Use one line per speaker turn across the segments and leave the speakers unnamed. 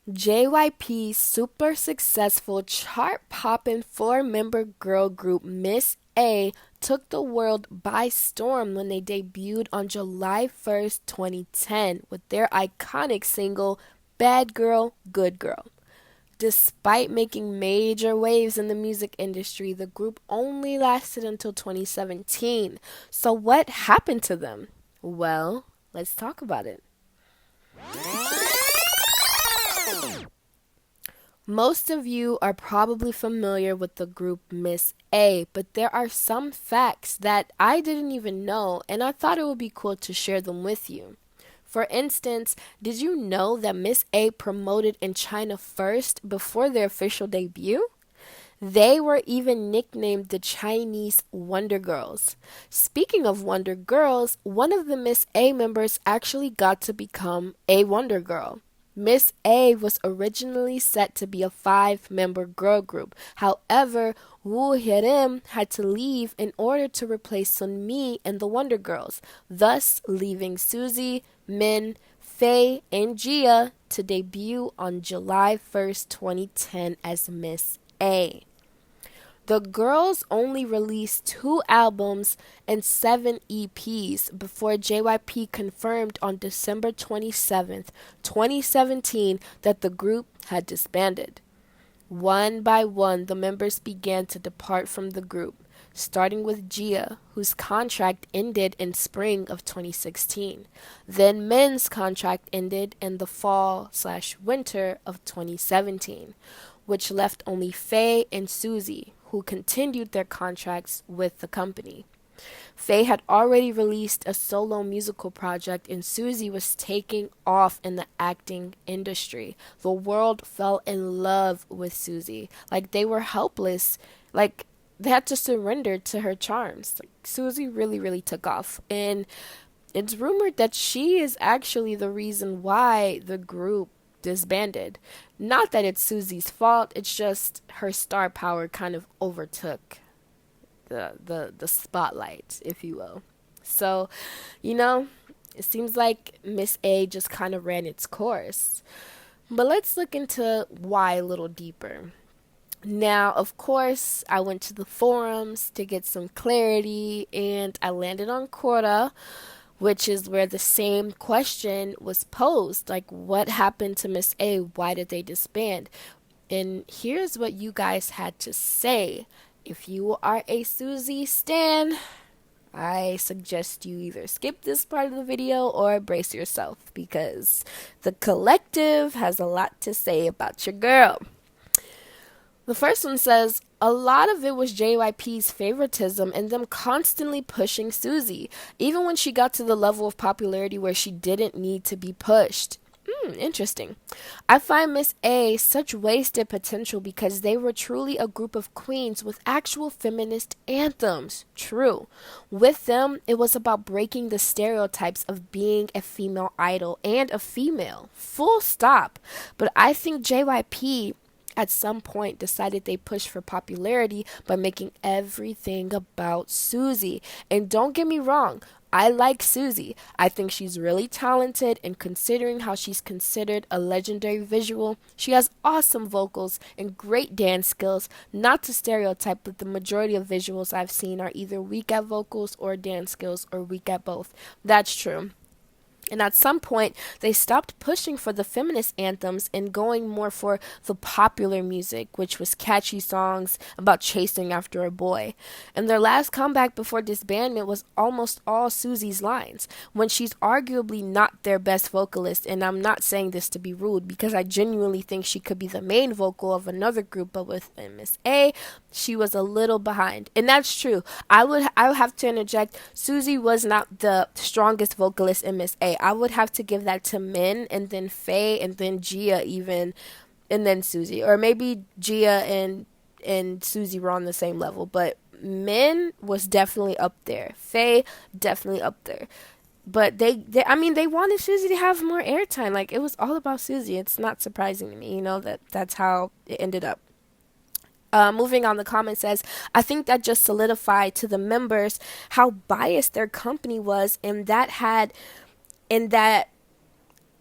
JYP's super successful chart poppin' four-member girl group Miss A took the world by storm when they debuted on July 1st, 2010 with their iconic single Bad Girl, Good Girl. Despite making major waves in the music industry, the group only lasted until 2017. So what happened to them? Well, let's talk about it. Most of you are probably familiar with the group Miss A, but there are some facts that I didn't even know, and I thought it would be cool to share them with you. For instance, did you know that Miss A promoted in China first before their official debut? They were even nicknamed the Chinese Wonder Girls. Speaking of Wonder Girls, one of the Miss A members actually got to become a Wonder Girl. Miss A was originally set to be a five-member girl group. However, Woo Hye-rim had to leave in order to replace Sun Mi and the Wonder Girls, thus leaving Suzy, Min, Faye, and Gia to debut on July 1st, 2010 as Miss A. The girls only released two albums and seven EPs before JYP confirmed on December 27th, 2017 that the group had disbanded. One by one, the members began to depart from the group, starting with Gia, whose contract ended in spring of 2016. Then Min's contract ended in the fall/winter of 2017, which left only Faye and Suzy, who continued their contracts with the company. Faye had already released a solo musical project, and Suzy was taking off in the acting industry. The world fell in love with Suzy. Like, they were helpless. Like, they had to surrender to her charms. Like, Suzy really, really took off. And it's rumored that she is actually the reason why the group disbanded. Not that it's Suzy's fault, it's just her star power kind of overtook the spotlight, if you will. So, you know, it seems like Miss A just kind of ran its course. But let's look into why a little deeper. Now, of course, I went to the forums to get some clarity and I landed on Quora, which is where the same question was posed. Like, what happened to Miss A? Why did they disband? And here's what you guys had to say. If you are a Suzy stan, I suggest you either skip this part of the video or brace yourself because the collective has a lot to say about your girl. The first one says, a lot of it was JYP's favoritism and them constantly pushing Suzy, even when she got to the level of popularity where she didn't need to be pushed. Interesting. I find Miss A such wasted potential because they were truly a group of queens with actual feminist anthems. True. With them, it was about breaking the stereotypes of being a female idol and a female. Full stop. But I think JYP at some point decided they pushed for popularity by making everything about Suzy. And don't get me wrong, I like Suzy. I think she's really talented, and considering how she's considered a legendary visual, she has awesome vocals and great dance skills. Not to stereotype, but the majority of visuals I've seen are either weak at vocals or dance skills or weak at both. That's true. And at some point, they stopped pushing for the feminist anthems and going more for the popular music, which was catchy songs about chasing after a boy. And their last comeback before disbandment was almost all Suzy's lines, when she's arguably not their best vocalist. And I'm not saying this to be rude, because I genuinely think she could be the main vocal of another group, but with Miss A, she was a little behind. And that's true. I would have to interject, Suzy was not the strongest vocalist in Miss A. I would have to give that to Min, and then Faye, and then Gia even, and then Suzy. Or maybe Gia and Suzy were on the same level, but Min was definitely up there. Faye, definitely up there. But they wanted Suzy to have more airtime. Like, it was all about Suzy. It's not surprising to me, that that's how it ended up. Moving on, the comment says, I think that just solidified to the members how biased their company was, and that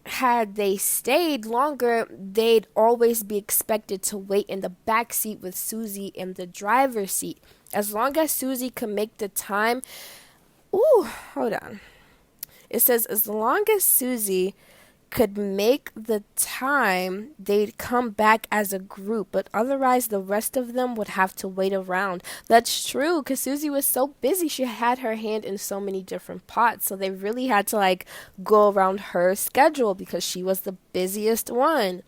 had they stayed longer, they'd always be expected to wait in the back seat with Suzy in the driver's seat. As long as Suzy could make the time. Ooh, hold on. It says as long as Suzy could make the time, they'd come back as a group, but otherwise the rest of them would have to wait around. That's true, because Suzy was so busy. She had her hand in so many different pots, so they really had to like go around her schedule because she was the busiest one.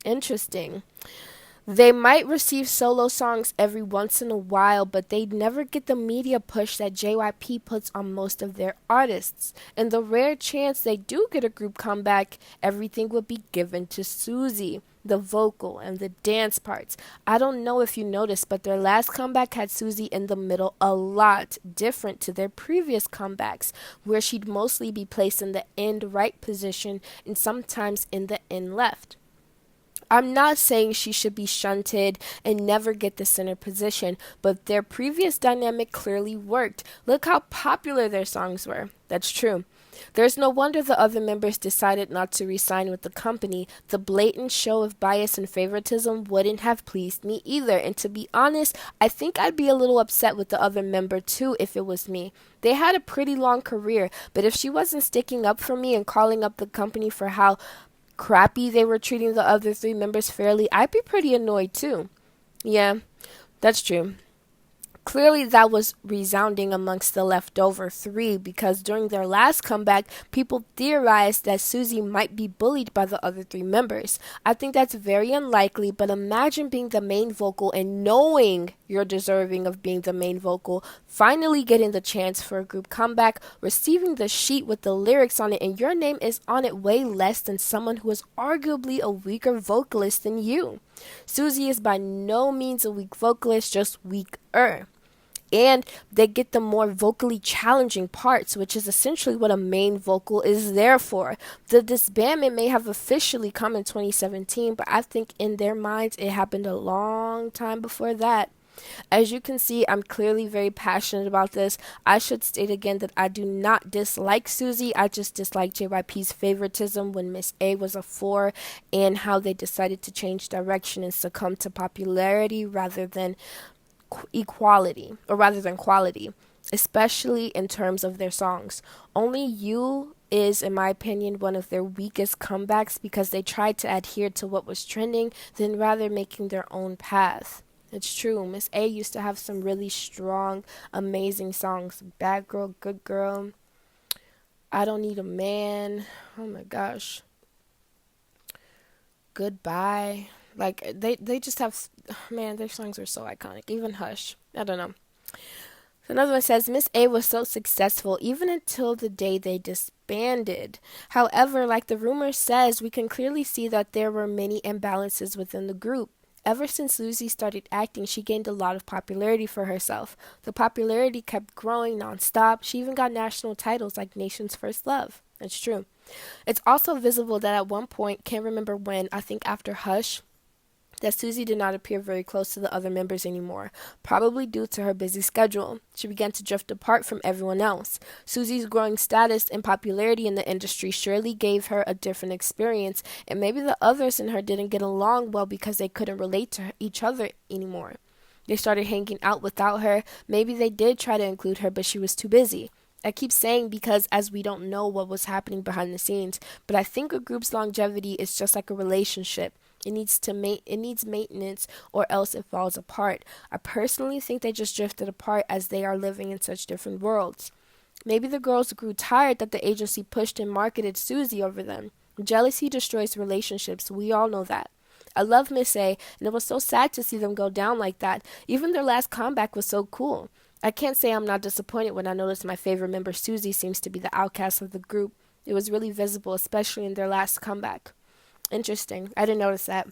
Interesting. They might receive solo songs every once in a while, but they'd never get the media push that JYP puts on most of their artists. And the rare chance they do get a group comeback, everything would be given to Suzy, the vocal and the dance parts. I don't know if you noticed, but their last comeback had Suzy in the middle a lot, different to their previous comebacks, where she'd mostly be placed in the end right position and sometimes in the end left. I'm not saying she should be shunted and never get the center position, but their previous dynamic clearly worked. Look how popular their songs were. That's true. There's no wonder the other members decided not to resign with the company. The blatant show of bias and favoritism wouldn't have pleased me either. And to be honest, I think I'd be a little upset with the other member too if it was me. They had a pretty long career, but if she wasn't sticking up for me and calling up the company for how crappy they were treating the other three members fairly, I'd be pretty annoyed too. Yeah, that's true. Clearly, that was resounding amongst the leftover three because during their last comeback, people theorized that Suzy might be bullied by the other three members. I think that's very unlikely, but imagine being the main vocal and knowing you're deserving of being the main vocal, finally getting the chance for a group comeback, receiving the sheet with the lyrics on it, and your name is on it way less than someone who is arguably a weaker vocalist than you. Suzy is by no means a weak vocalist, just weaker. And they get the more vocally challenging parts, which is essentially what a main vocal is there for. The disbandment may have officially come in 2017, but I think in their minds it happened a long time before that. As you can see, I'm clearly very passionate about this. I should state again that I do not dislike Suzy. I just dislike JYP's favoritism when Miss A was a 4 and how they decided to change direction and succumb to popularity rather than equality, or rather than quality, especially in terms of their songs. Only You is, in my opinion, one of their weakest comebacks because they tried to adhere to what was trending than rather making their own path. It's true. Miss A used to have some really strong, amazing songs. Bad Girl, Good Girl, I Don't Need a Man. Oh my gosh. Goodbye. Like they just have, man, their songs are so iconic. Even Hush. I don't know. Another one says Miss A was so successful even until the day they disbanded. However, like the rumor says, we can clearly see that there were many imbalances within the group. Ever since Suzy started acting, she gained a lot of popularity for herself. The popularity kept growing nonstop. She even got national titles like Nation's First Love. That's true. It's also visible that at one point, can't remember when, I think after Hush, that Suzy did not appear very close to the other members anymore, probably due to her busy schedule. She began to drift apart from everyone else. Suzy's growing status and popularity in the industry surely gave her a different experience, and maybe the others in her didn't get along well because they couldn't relate to each other anymore. They started hanging out without her. Maybe they did try to include her, but she was too busy. I keep saying because as we don't know what was happening behind the scenes, but I think a group's longevity is just like a relationship. It needs maintenance or else it falls apart. I personally think they just drifted apart as they are living in such different worlds. Maybe the girls grew tired that the agency pushed and marketed Suzy over them. Jealousy destroys relationships. We all know that. I love Miss A, and it was so sad to see them go down like that. Even their last comeback was so cool. I can't say I'm not disappointed when I noticed my favorite member Suzy seems to be the outcast of the group. It was really visible, especially in their last comeback. Interesting. I didn't notice that.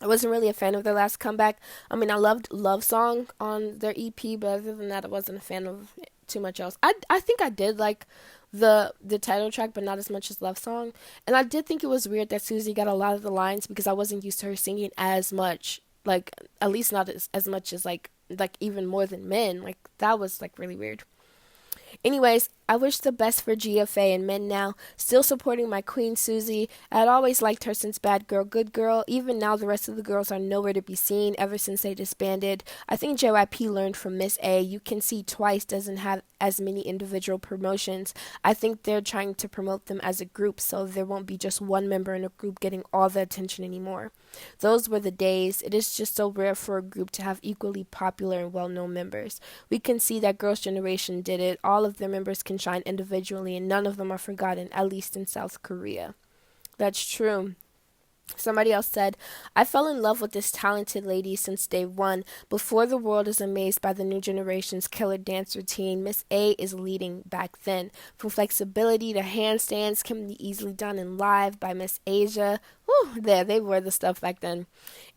I wasn't really a fan of their last comeback. I mean, I loved Love Song on their EP, but other than that, I wasn't a fan of too much else. I think I did like the title track, but not as much as Love Song. And I did think it was weird that Suzy got a lot of the lines because I wasn't used to her singing as much, like at least not as much as like even more than men. Like that was like really weird. Anyways, I wish the best for GFA and men now. Still supporting my queen Suzy. I'd always liked her since Bad Girl, Good Girl. Even now, the rest of the girls are nowhere to be seen ever since they disbanded. I think JYP learned from Miss A. You can see Twice doesn't have as many individual promotions. I think they're trying to promote them as a group so there won't be just one member in a group getting all the attention anymore. Those were the days. It is just so rare for a group to have equally popular and well-known members. We can see that Girls' Generation did it. All of their members can shine individually, and none of them are forgotten, at least in South Korea. That's true. Somebody else said, I fell in love with this talented lady since day one. Before the world is amazed by the new generation's killer dance routine, Miss A is leading back then. From flexibility to handstands can be easily done in live by Miss Asia. Whew, there, they were the stuff back then.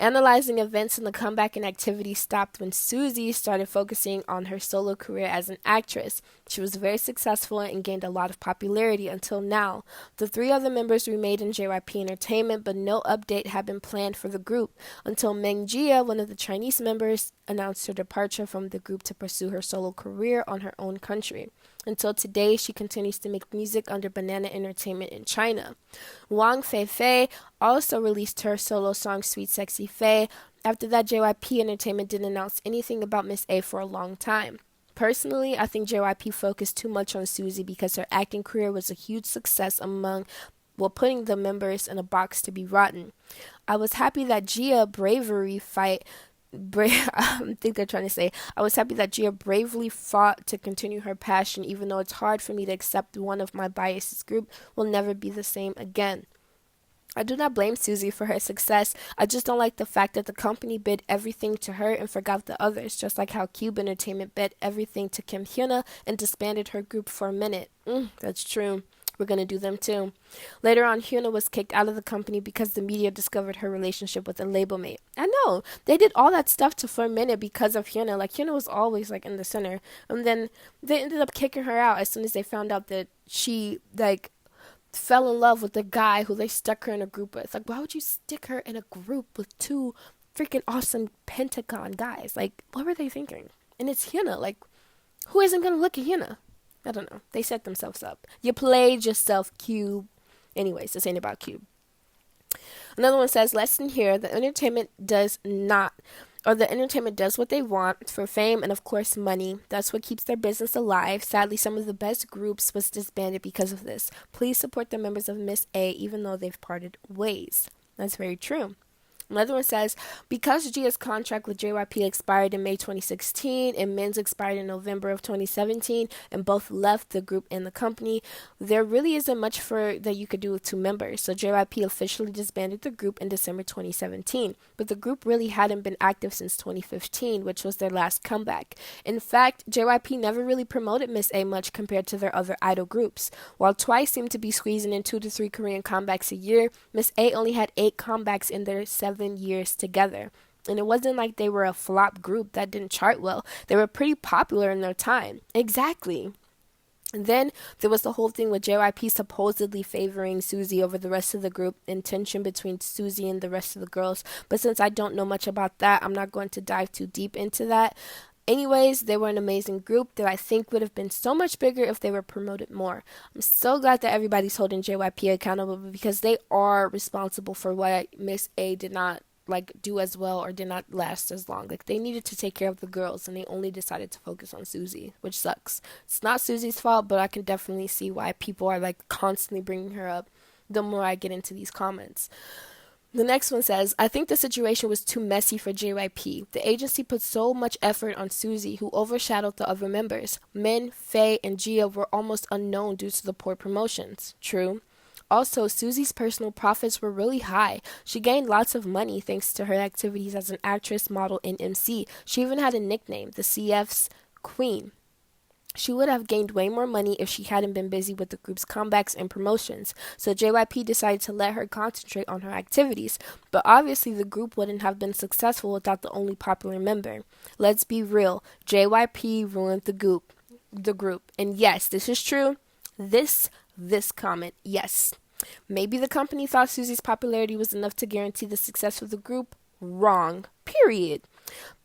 Analyzing events and the comeback in activity stopped when Suzy started focusing on her solo career as an actress. She was very successful and gained a lot of popularity until now. The three other members remained in JYP Entertainment, but no update had been planned for the group until Meng Jia, one of the Chinese members, announced her departure from the group to pursue her solo career on her own country. Until today, she continues to make music under Banana Entertainment in China. Wang Feifei also released her solo song Sweet Sexy Fei. After that, JYP Entertainment didn't announce anything about Miss A for a long time. Personally, I think JYP focused too much on Suzy because her acting career was a huge success putting the members in a box to be rotten. I was happy that I think they're trying to say, I was happy that Gia bravely fought to continue her passion, even though it's hard for me to accept one of my biases group will never be the same again. I do not blame Suzy for her success. I just don't like the fact that the company bid everything to her and forgot the others, just like how Cube Entertainment bid everything to Kim Hyuna and disbanded her group for a minute. That's true. We're going to do them too. Later on, Hyuna was kicked out of the company because the media discovered her relationship with a label mate. I know. They did all that stuff for a minute because of Hyuna. Like, Hyuna was always, in the center. And then they ended up kicking her out as soon as they found out that she, fell in love with the guy who they stuck her in a group with. Like, why would you stick her in a group with two freaking awesome Pentagon guys? Like, what were they thinking? And it's Hyuna. Like, who isn't going to look at Hyuna? I don't know. They set themselves up. You played yourself, Cube. Anyways, this ain't about Cube. Another one says, lesson here, the entertainment does what they want for fame and, of course, money. That's what keeps their business alive. Sadly, some of the best groups was disbanded because of this. Please support the members of Miss A, even though they've parted ways. That's very true. Another one says, because Gia's contract with JYP expired in May 2016 and Min's expired in November of 2017 and both left the group and the company, there really isn't much that you could do with two members. So JYP officially disbanded the group in December 2017, but the group really hadn't been active since 2015, which was their last comeback. In fact, JYP never really promoted Miss A much compared to their other idol groups. While Twice seemed to be squeezing in 2 to 3 Korean comebacks a year, Miss A only had 8 comebacks in their 7 years together. And it wasn't like they were a flop group that didn't chart well. They were pretty popular in their time. Exactly. And then there was the whole thing with JYP supposedly favoring Suzy over the rest of the group and tension between Suzy and the rest of the girls. But since I don't know much about that, I'm not going to dive too deep into that. Anyways, they were an amazing group that I think would have been so much bigger if they were promoted more. I'm so glad that everybody's holding JYP accountable because they are responsible for why Miss A did not do as well or did not last as long. They needed to take care of the girls and they only decided to focus on Suzy, which sucks. It's not Suzy's fault, but I can definitely see why people are constantly bringing her up the more I get into these comments. The next one says, I think the situation was too messy for JYP. The agency put so much effort on Suzy, who overshadowed the other members. Min, Faye, and Gia were almost unknown due to the poor promotions. True. Also, Suzy's personal profits were really high. She gained lots of money thanks to her activities as an actress, model, and MC. She even had a nickname, the CF's Queen. She would have gained way more money if she hadn't been busy with the group's comebacks and promotions, so JYP decided to let her concentrate on her activities, but obviously the group wouldn't have been successful without the only popular member. Let's be real, JYP ruined the group, and yes, this is true. This comment, yes. Maybe the company thought Suzy's popularity was enough to guarantee the success of the group. Wrong. Period.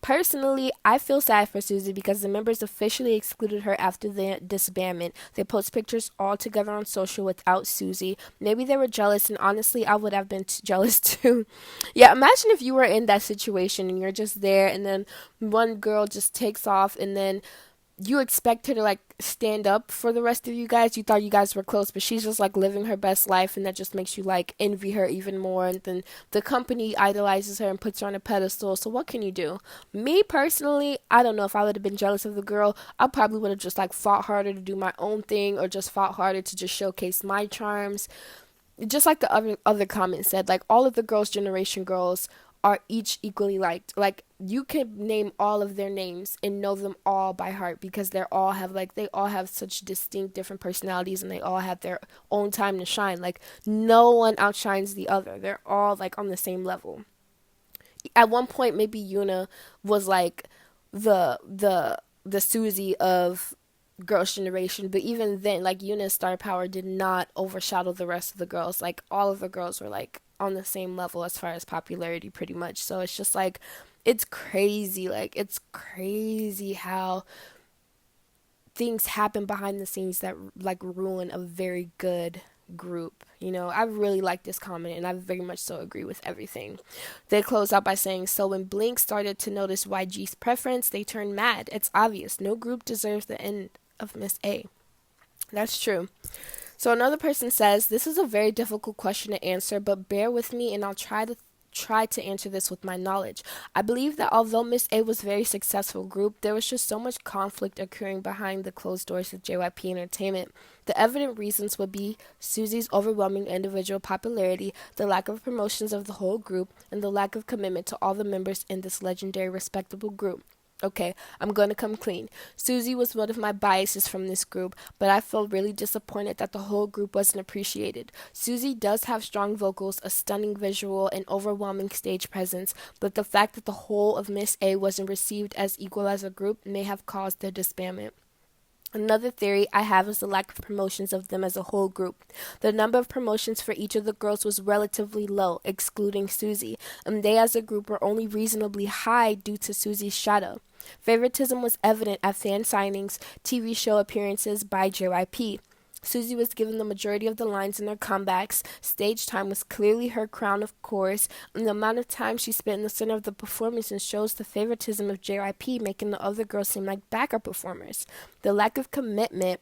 Personally, I feel sad for Suzy because the members officially excluded her after the disbandment. They post pictures all together on social without Suzy. Maybe they were jealous, and honestly, I would have been jealous too. Yeah, imagine if you were in that situation and you're just there, and then one girl just takes off, and then you expect her to like stand up for the rest of you guys. You thought you guys were close, but she's just like living her best life, and that just makes you like envy her even more. And then the company idolizes her and puts her on a pedestal. So what can you do? Me personally, I don't know if I would have been jealous of the girl. I probably would have just like fought harder to do my own thing, or just fought harder to just showcase my charms. Just like the other comment said, like all of the girls' generation girls are each equally liked. Like you could name all of their names and know them all by heart because they all have such distinct different personalities, and they all have their own time to shine. Like no one outshines the other. They're all like on the same level. At one point maybe Yuna was like the Suzy of Girls' Generation, but even then, like Yuna's star power did not overshadow the rest of the girls. Like all of the girls were like on the same level as far as popularity, pretty much. So it's just like it's crazy. Like it's crazy how things happen behind the scenes that like ruin a very good group. I really like this comment, and I very much so agree with everything. They close out by saying, so when Blink started to notice YG's preference, they turned mad. It's obvious. No group deserves the end of Miss A. That's true. So another person says, this is a very difficult question to answer, but bear with me and I'll try to answer this with my knowledge. I believe that although Miss A was a very successful group, there was just so much conflict occurring behind the closed doors of JYP Entertainment. The evident reasons would be Suzy's overwhelming individual popularity, the lack of promotions of the whole group, and the lack of commitment to all the members in this legendary respectable group. Okay, I'm gonna come clean. Suzy was one of my biases from this group, but I feel really disappointed that the whole group wasn't appreciated. Suzy does have strong vocals, a stunning visual, and overwhelming stage presence, but the fact that the whole of Miss A wasn't received as equal as a group may have caused their disbandment. Another theory I have is the lack of promotions of them as a whole group. The number of promotions for each of the girls was relatively low, excluding Suzy, and they as a group were only reasonably high due to Suzy's shadow. Favoritism was evident at fan signings, TV show appearances by JYP. Suzy was given the majority of the lines in their comebacks. Stage time was clearly her crown, of course, and the amount of time she spent in the center of the performances shows the favoritism of JYP, making the other girls seem like backup performers. The lack of commitment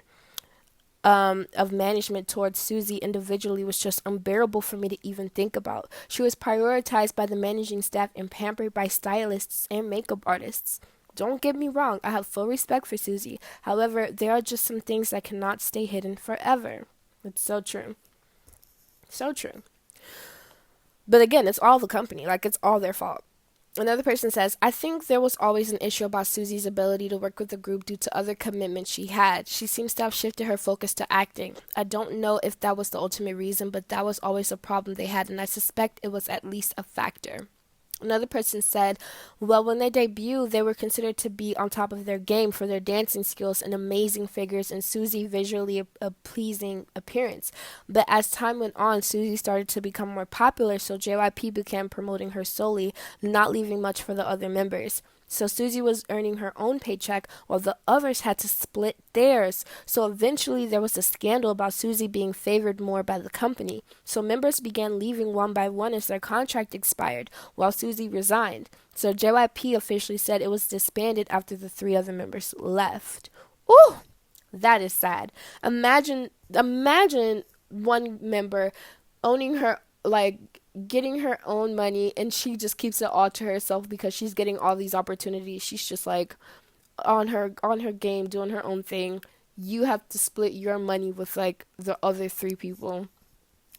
of management towards Suzy individually was just unbearable for me to even think about. She was prioritized by the managing staff and pampered by stylists and makeup artists. Don't get me wrong, I have full respect for Suzy. However, there are just some things that cannot stay hidden forever. It's so true. So true. But again, it's all the company. Like, it's all their fault. Another person says, I think there was always an issue about Suzy's ability to work with the group due to other commitments she had. She seems to have shifted her focus to acting. I don't know if that was the ultimate reason, but that was always a problem they had, and I suspect it was at least a factor. Another person said, well, when they debuted, they were considered to be on top of their game for their dancing skills and amazing figures and Suzy visually a pleasing appearance. But as time went on, Suzy started to become more popular, so JYP began promoting her solely, not leaving much for the other members. So Suzy was earning her own paycheck while the others had to split theirs. So eventually there was a scandal about Suzy being favored more by the company. So members began leaving one by one as their contract expired, while Suzy resigned. So JYP officially said it was disbanded after the 3 other members left. Ooh, that is sad. Imagine one member owning her, like, getting her own money, and she just keeps it all to herself because she's getting all these opportunities. She's just like on her game, doing her own thing. You have to split your money with like the other 3 people.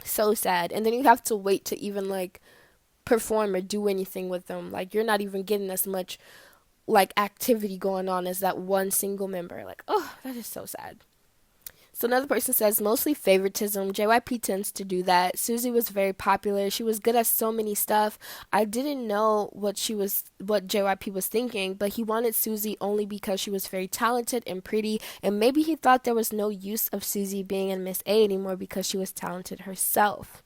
So sad. And then you have to wait to even like perform or do anything with them. Like you're not even getting as much like activity going on as that one single member. Like, oh, that is so sad. So another person says, mostly favoritism. JYP tends to do that. Suzy was very popular. She was good at so many stuff. I didn't know what JYP was thinking, but he wanted Suzy only because she was very talented and pretty, and maybe he thought there was no use of Suzy being in Miss A anymore because she was talented herself.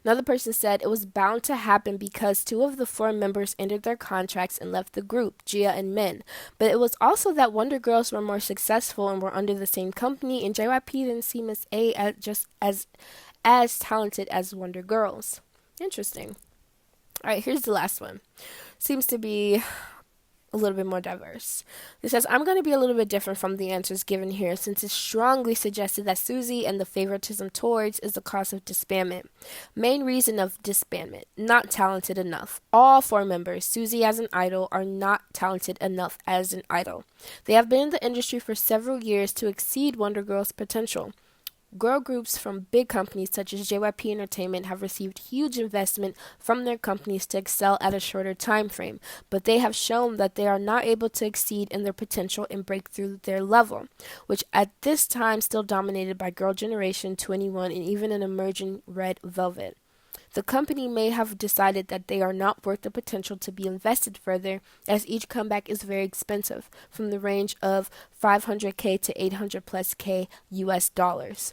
Another person said it was bound to happen because two of the four members ended their contracts and left the group, Gia and Min. But it was also that Wonder Girls were more successful and were under the same company, and JYP didn't see Miss A as just as talented as Wonder Girls. Interesting. All right, here's the last one. Seems to be a little bit more diverse. It says, I'm going to be a little bit different from the answers given here since it's strongly suggested that Suzy and the favoritism towards is the cause of disbandment. Main reason of disbandment, not talented enough. All four members, Suzy as an idol, are not talented enough as an idol. They have been in the industry for several years to exceed Wonder Girl's potential. Girl groups from big companies such as JYP Entertainment have received huge investment from their companies to excel at a shorter time frame, but they have shown that they are not able to exceed in their potential and break through their level, which at this time still dominated by Girl Generation, 21, and even an emerging Red Velvet. The company may have decided that they are not worth the potential to be invested further, as each comeback is very expensive, from the range of 500K to 800 plus K US dollars.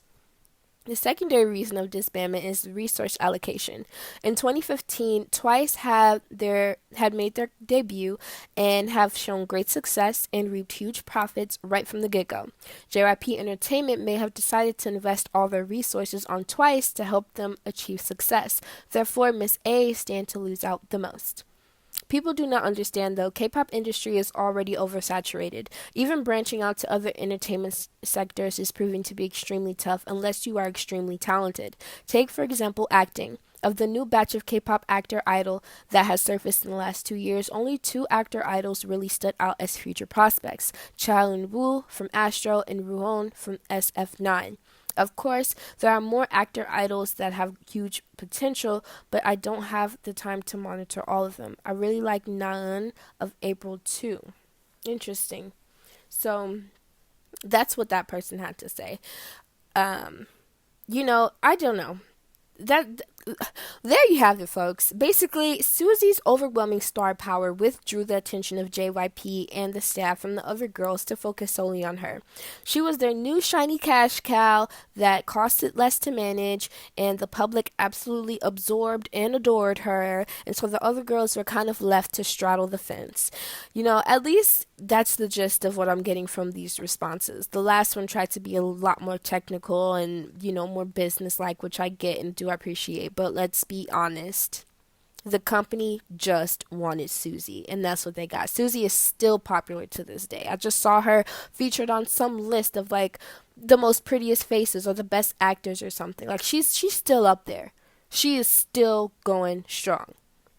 The secondary reason of disbandment is resource allocation. In 2015, Twice had made their debut and have shown great success and reaped huge profits right from the get-go. JYP Entertainment may have decided to invest all their resources on Twice to help them achieve success. Therefore, Miss A stand to lose out the most. People do not understand, though, K-pop industry is already oversaturated. Even branching out to other entertainment sectors is proving to be extremely tough unless you are extremely talented. Take, for example, acting. Of the new batch of K-pop actor idol that has surfaced in the last 2 years, only two actor idols really stood out as future prospects, Cha Eun-woo from Astro and Ruon from SF9. Of course, there are more actor idols that have huge potential, but I don't have the time to monitor all of them. I really like Naeun of April 2. Interesting. So that's what that person had to say. I don't know. That there you have it, folks. Basically, Suzy's overwhelming star power withdrew the attention of JYP and the staff from the other girls to focus solely on her. She was their new shiny cash cow that costed less to manage, and the public absolutely absorbed and adored her, and so the other girls were kind of left to straddle the fence. At least that's the gist of what I'm getting from these responses. The last one tried to be a lot more technical and, more business-like, which I get and do appreciate. But let's be honest. The company just wanted Suzy, and that's what they got. Suzy is still popular to this day. I just saw her featured on some list of the most prettiest faces or the best actors or something. She's still up there. She is still going strong,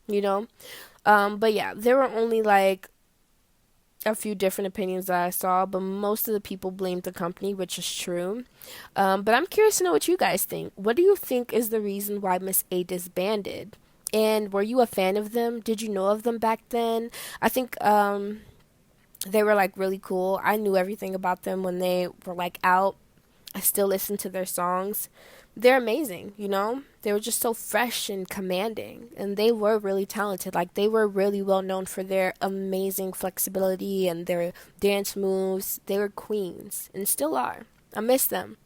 But yeah, there were only a few different opinions that I saw, but most of the people blamed the company, which is true. But I'm curious to know what you guys think. What do you think is the reason why Miss A disbanded? And were you a fan of them? Did you know of them back then? I think they were really cool. I knew everything about them when they were out. I still listen to their songs. They're amazing, They were just so fresh and commanding, and they were really talented. They were really well known for their amazing flexibility and their dance moves. They were queens, and still are. I miss them.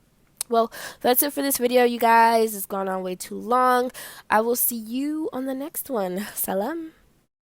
Well, that's it for this video, you guys. It's gone on way too long. I will see you on the next one. Salam.